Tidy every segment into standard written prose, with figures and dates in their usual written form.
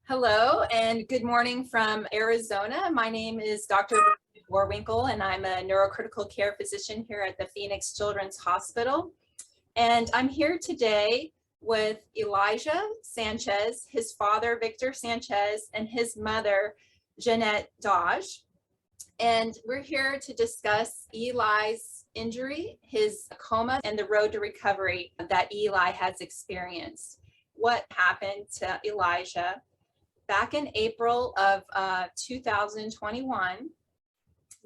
Hello and good morning from Arizona. My name is Dr. Warwinkle and I'm a neurocritical care physician here at the Phoenix Children's Hospital. And I'm here today with Elijah Sanchez, his father, Victor Sanchez, and his mother, Jeanette Dodge. And we're here to discuss Eli's injury, his coma, and the road to recovery that Eli has experienced. What happened to Elijah? Back in April of 2021,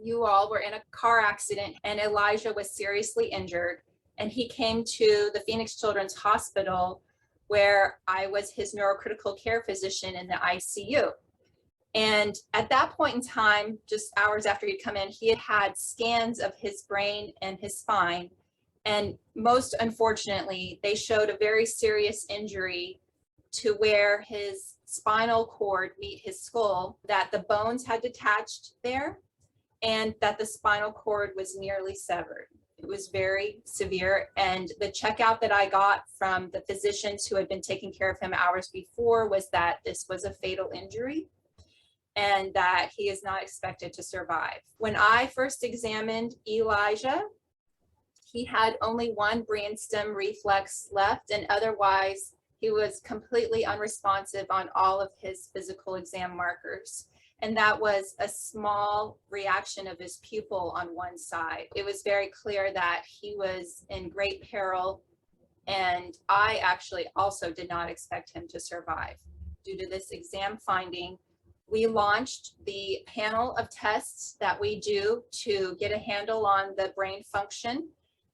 you all were in a car accident and Elijah was seriously injured. And he came to the Phoenix Children's Hospital where I was his neurocritical care physician in the ICU. And at that point in time, just hours after he'd come in, he had had scans of his brain and his spine. And most unfortunately, they showed a very serious injury to where his spinal cord meet his skull, that the bones had detached there, and that the spinal cord was nearly severed. It was very severe, and the checkout that I got from the physicians who had been taking care of him hours before was that this was a fatal injury and that he is not expected to survive. When I first examined Elijah, he had only one brainstem reflex left, and otherwise he was completely unresponsive on all of his physical exam markers. And that was a small reaction of his pupil on one side. It was very clear that he was in great peril, and I actually also did not expect him to survive. Due to this exam finding, we launched the panel of tests that we do to get a handle on the brain function.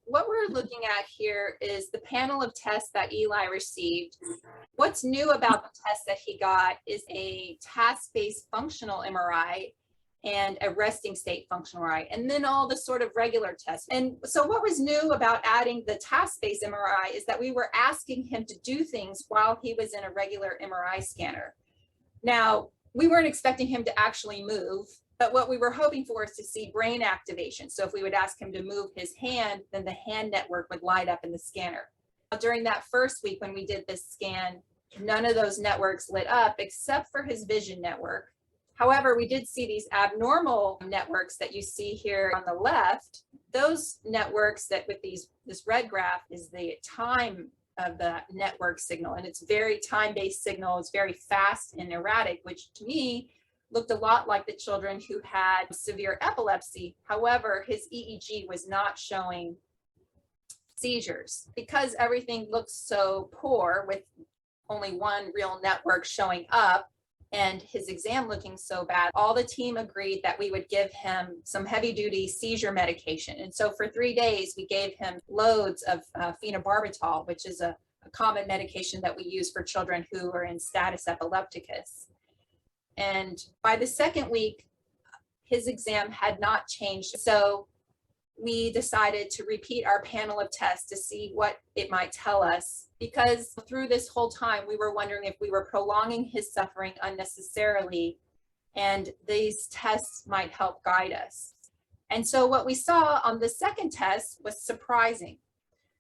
What we're looking at here is the panel of tests that Eli received. What's new about the test that he got is a task-based functional MRI and a resting state functional MRI, and then all the sort of regular tests. And so what was new about adding the task-based MRI is that we were asking him to do things while he was in a regular MRI scanner. Now, we weren't expecting him to actually move, but what we were hoping for is to see brain activation. So if we would ask him to move his hand, then the hand network would light up in the scanner. During that first week when we did this scan, none of those networks lit up except for his vision network. However, we did see these abnormal networks that you see here on the left. Those networks that with this red graph is the time of the network signal, and it's very time-based signal. It's very fast and erratic, which to me looked a lot like the children who had severe epilepsy. However, his EEG was not showing seizures. Because everything looks so poor with only one real network showing up and his exam looking so bad, all the team agreed that we would give him some heavy-duty seizure medication. And so for 3 days, we gave him loads of phenobarbital, which is a common medication that we use for children who are in status epilepticus. And by the second week, his exam had not changed. So we decided to repeat our panel of tests to see what it might tell us, because through this whole time, we were wondering if we were prolonging his suffering unnecessarily, and these tests might help guide us. And so what we saw on the second test was surprising,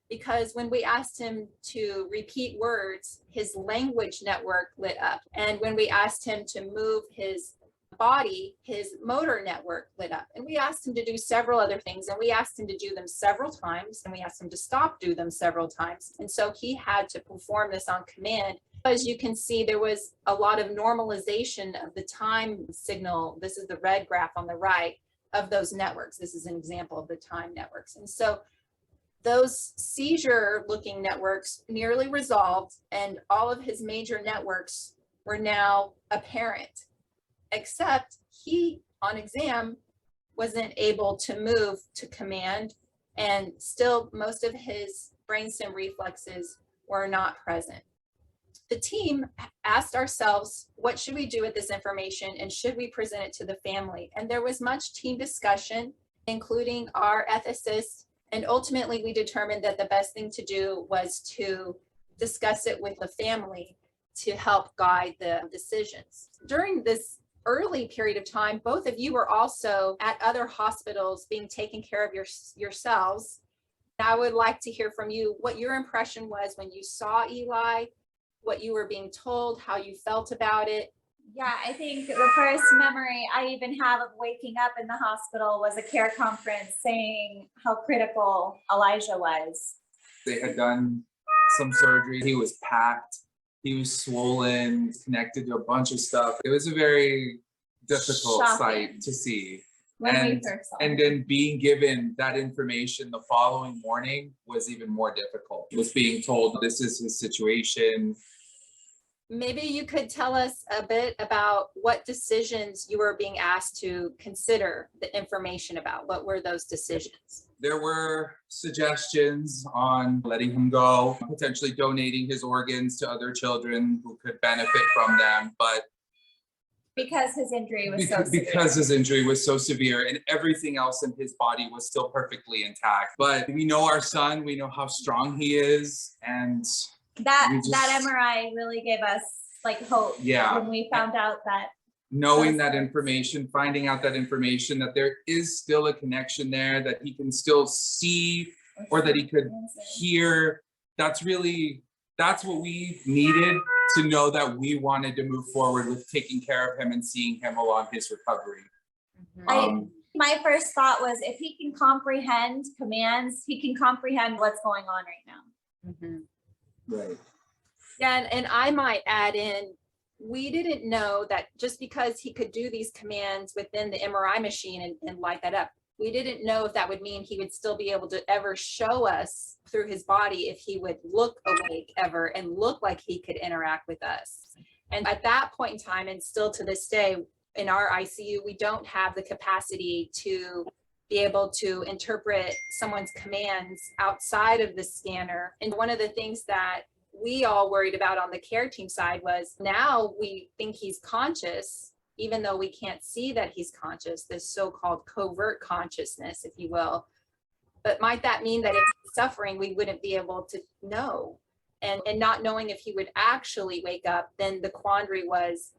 because when we asked him to repeat words, his language network lit up. And when we asked him to move his body, his motor network lit up. And we asked him to do several other things, and we asked him to do them several times, and we asked him to stop do them several times. And so he had to perform this on command. As you can see, there was a lot of normalization of the time signal. This is the red graph on the right of those networks. This is an example of the time networks. And so those seizure looking networks nearly resolved, and all of his major networks were now apparent, except he on exam wasn't able to move to command, and still most of his brainstem reflexes were not present. The team asked ourselves, what should we do with this information, and should we present it to the family? And there was much team discussion, including our ethicist. And ultimately, we determined that the best thing to do was to discuss it with the family to help guide the decisions. During this early period of time, both of you were also at other hospitals being taken care of yourselves. I would like to hear from you what your impression was when you saw Eli, what you were being told, how you felt about it, Yeah, I think the first memory I even have of waking up in the hospital was a care conference saying how critical Elijah was. They had done some surgery. He was packed. He was swollen, connected to a bunch of stuff. It was a very difficult Shocking. sight to see. When we And, first saw and it. then being given that information the following morning was even more difficult. Was being told this is his situation. Maybe you could tell us a bit about what decisions you were being asked to consider the information about. What were those decisions? There were suggestions on letting him go, potentially donating his organs to other children who could benefit from them, but Because his injury was so severe. because his injury was so severe and everything else in his body was still perfectly intact. But we know our son, we know how strong he is, and that MRI really gave us like hope. Yeah. When we found out that knowing that information, finding out that information, that there is still a connection there, that he can still see or that he could hear, that's what we needed to know that we wanted to move forward with taking care of him and seeing him along his recovery. My first thought was if he can comprehend commands, he can comprehend what's going on right now. Mm-hmm. Right. Yeah, and I might add in, we didn't know that just because he could do these commands within the MRI machine and light that up, we didn't know if that would mean he would still be able to ever show us through his body if he would look awake ever and look like he could interact with us. And at that point in time, and still to this day in our ICU, we don't have the capacity to be able to interpret someone's commands outside of the scanner. And one of the things that we all worried about on the care team side was now we think he's conscious, even though we can't see that he's conscious, this so-called covert consciousness, if you will. But might that mean that if he's suffering, we wouldn't be able to know? And not knowing if he would actually wake up, then the quandary was,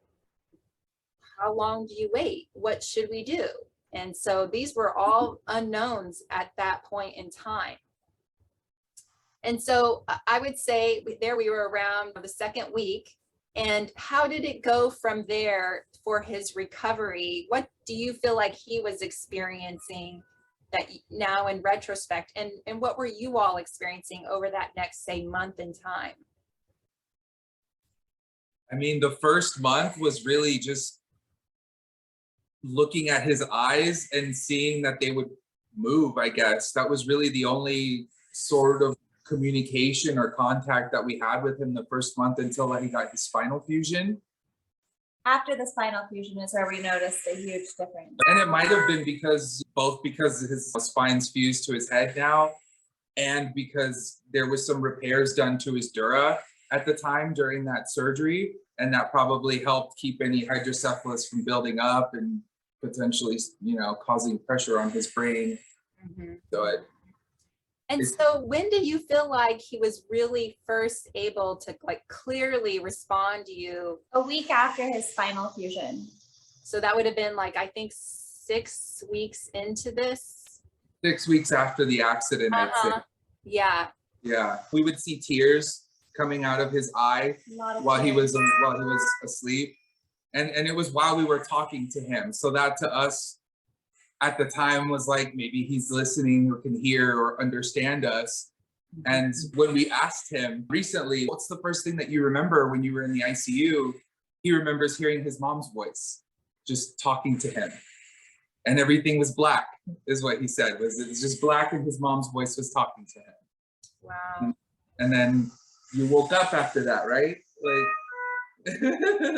how long do you wait? What should we do? And so these were all unknowns at that point in time. And so I would say there we were around the second week. And how did it go from there for his recovery? What do you feel like he was experiencing that now in retrospect? And what were you all experiencing over that next, say, month in time? I mean, the first month was really just looking at his eyes and seeing that they would move, I guess. That was really the only sort of communication or contact that we had with him the first month until he got his spinal fusion. After the spinal fusion is where we noticed a huge difference. And it might have been because his spine's fused to his head now, and because there was some repairs done to his dura at the time during that surgery, and that probably helped keep any hydrocephalus from building up and potentially, causing pressure on his brain. Mm-hmm. So so when did you feel like he was really first able to clearly respond to you? A week after his spinal fusion. So that would have been I think 6 weeks into this. 6 weeks after the accident, I'd say. Yeah. Yeah, we would see tears coming out of his eye while he was asleep, and it was while we were talking to him. So that to us at the time was like, maybe he's listening or can hear or understand us. And when we asked him recently, what's the first thing that you remember when you were in the ICU? He remembers hearing his mom's voice, just talking to him. And everything was black, is what he said. It was just black and his mom's voice was talking to him. Wow. And then you woke up after that, right?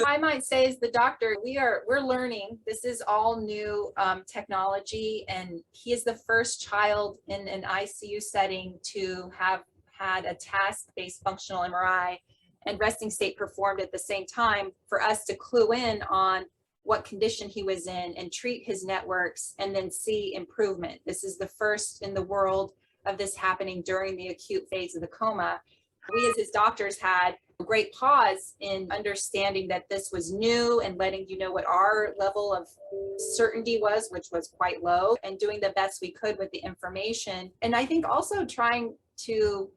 I might say as the doctor, we're learning. This is all new technology, and he is the first child in an ICU setting to have had a task-based functional MRI and resting state performed at the same time for us to clue in on what condition he was in and treat his networks and then see improvement. This is the first in the world of this happening during the acute phase of the coma. We as his doctors had a great pause in understanding that this was new and letting you know what our level of certainty was, which was quite low, and doing the best we could with the information. And I think also trying to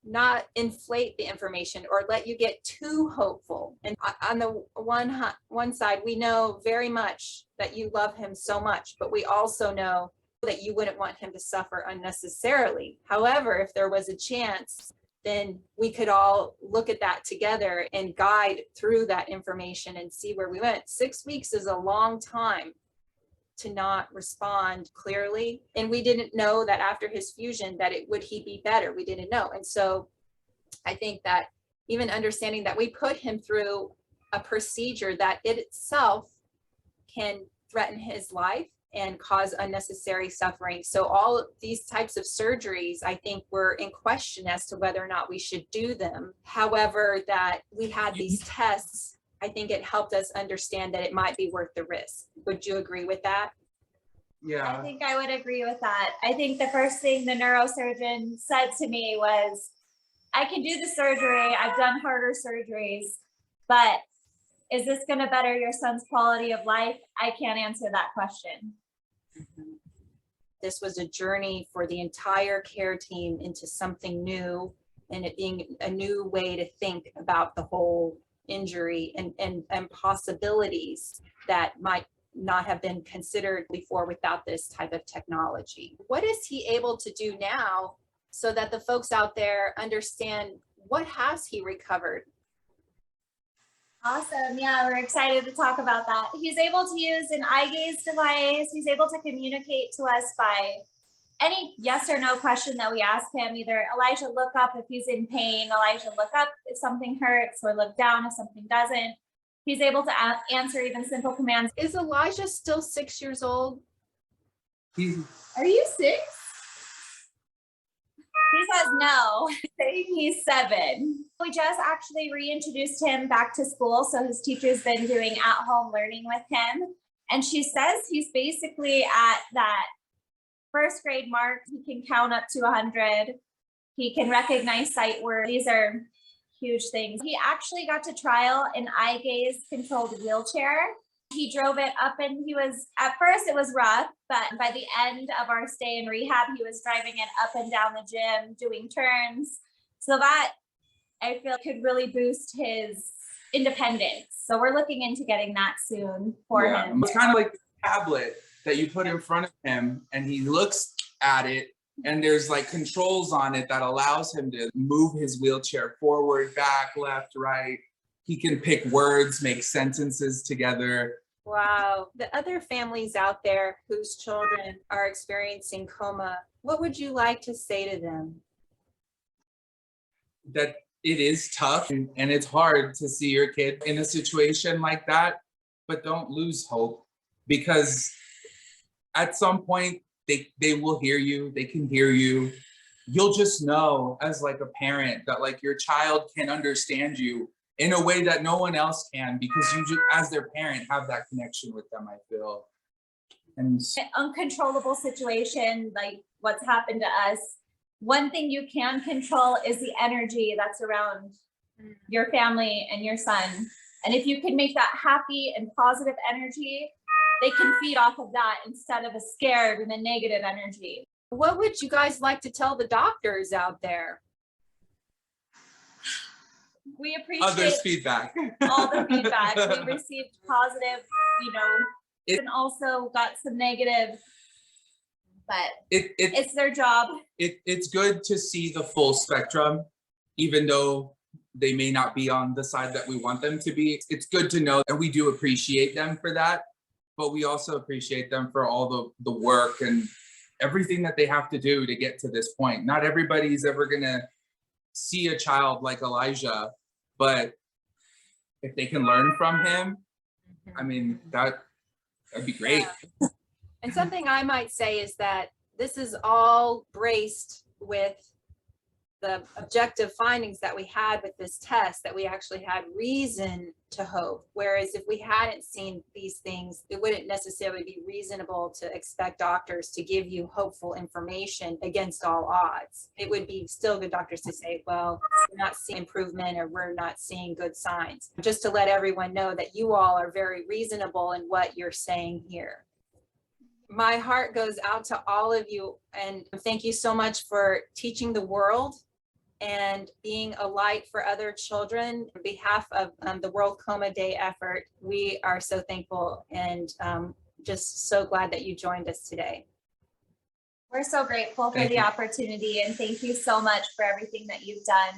not inflate the information or let you get too hopeful. And on the one side, we know very much that you love him so much, but we also know that you wouldn't want him to suffer unnecessarily. However, if there was a chance, then we could all look at that together and guide through that information and see where we went. 6 weeks is a long time to not respond clearly. And we didn't know that after his fusion that would he be better? We didn't know. And so I think that even understanding that we put him through a procedure that it itself can threaten his life and cause unnecessary suffering. So all of these types of surgeries, I think, were in question as to whether or not we should do them. However, that we had these tests, I think it helped us understand that it might be worth the risk. Would you agree with that? Yeah. I think I would agree with that. I think the first thing the neurosurgeon said to me was, I can do the surgery. I've done harder surgeries, but is this going to better your son's quality of life? I can't answer that question. This was a journey for the entire care team into something new, and it being a new way to think about the whole injury and possibilities that might not have been considered before without this type of technology. What is he able to do now so that the folks out there understand what has he recovered? Awesome. Yeah, we're excited to talk about that. He's able to use an eye gaze device. He's able to communicate to us by any yes or no question that we ask him. Either Elijah, look up if he's in pain. Elijah, look up if something hurts, or look down if something doesn't. He's able to answer even simple commands. Is Elijah still 6 years old? Are you 6? He says no. He's 7. We just actually reintroduced him back to school. So his teacher's been doing at-home learning with him. And she says he's basically at that first grade mark. He can count up to 100. He can recognize sight words. These are huge things. He actually got to trial an eye gaze controlled wheelchair. He drove it up, and at first it was rough, but by the end of our stay in rehab, he was driving it up and down the gym, doing turns. So that, I feel, could really boost his independence. So we're looking into getting that soon for him. It's kind of like a tablet that you put in front of him, and he looks at it, and there's like controls on it that allows him to move his wheelchair forward, back, left, right. He can pick words, make sentences together. Wow. The other families out there whose children are experiencing coma, what would you like to say to them? That it is tough and it's hard to see your kid in a situation like that, but don't lose hope, because at some point they will hear you, they can hear you. You'll just know as like a parent that like your child can understand you in a way that no one else can, because you just, as their parent, have that connection with them, I feel. And an uncontrollable situation like what's happened to us, one thing you can control is the energy that's around your family and your son. And if you can make that happy and positive energy, they can feed off of that instead of a scared and a negative energy. What would you guys like to tell the doctors out there? We appreciate others' feedback. all the feedback. We received positive, and also got some negative, but it's their job. It's good to see the full spectrum, even though they may not be on the side that we want them to be. It's good to know that we do appreciate them for that, but we also appreciate them for all the work and everything that they have to do to get to this point. Not everybody's ever gonna see a child like Elijah, but if they can learn from him, I mean, that'd be great. Yeah. And something I might say is that this is all braced with the objective findings that we had with this test, that we actually had reason to hope. Whereas if we hadn't seen these things, it wouldn't necessarily be reasonable to expect doctors to give you hopeful information against all odds. It would be still good doctors to say, well, we're not seeing improvement or we're not seeing good signs. Just to let everyone know that you all are very reasonable in what you're saying here. My heart goes out to all of you, and thank you so much for teaching the world and being a light for other children. On behalf of the World Coma Day effort, we are so thankful and just so glad that you joined us today. We're so grateful for Thank the you. opportunity, and thank you so much for everything that you've done.